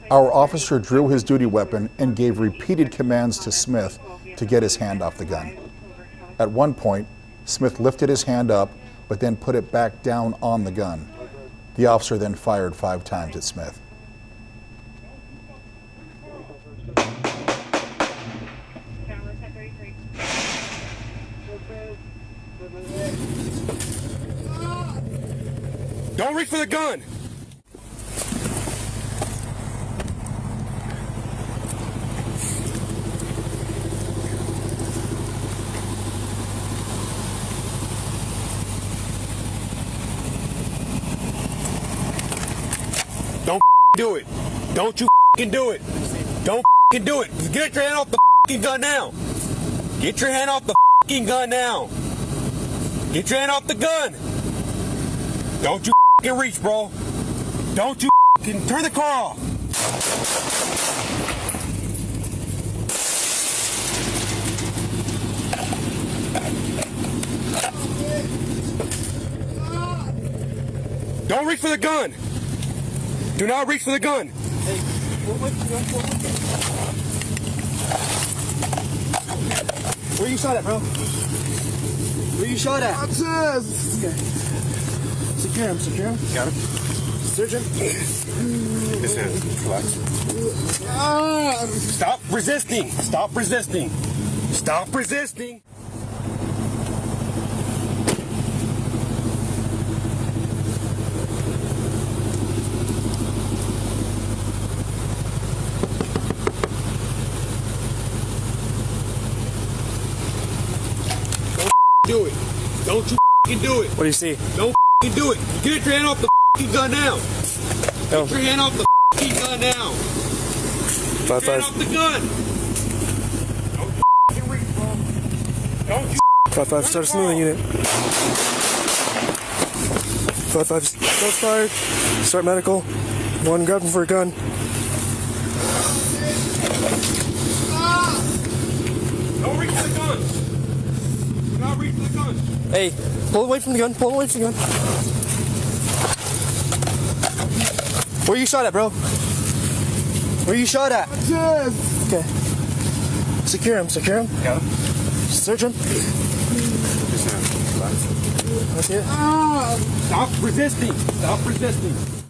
Our officer drew his duty weapon and gave repeated commands to Smith to get his hand off the gun. At one point, Smith lifted his hand up, but then put it back down on the gun. The officer then fired 5 times at Smith. Don't reach for the gun! Don't do it. Don't you do it. Don't do it. Get your hand off the gun now. Get your hand off the gun now. Get your hand off the gun. Don't you reach, bro. Don't you turn the car off. Don't reach for the gun. Do not reach for the gun. Hey, where you shot at, bro? Where you shot at? Okay. Secure him, secure him. Got him. Search him. His hand. Relax. Stop resisting. Stop resisting. Stop resisting. Do it. Don't you do it. What do you see? Don't do it. Get your hand off the gun now. No. Get your hand off the gun now. Get your hand off the gun. Don't reach, bro. Don't you 5-5, start a smoothing unit. 5-5, shots fired. Start medical. 1, grab him for a gun. Don't reach for the gun. Do not reach for the gun. Hey, pull away from the gun. Pull away from the gun. Where you shot at, bro? Where you shot at? Okay. Secure him. Secure him. Got him. Search him. His hand. Relax. That's it. Stop resisting. Stop resisting.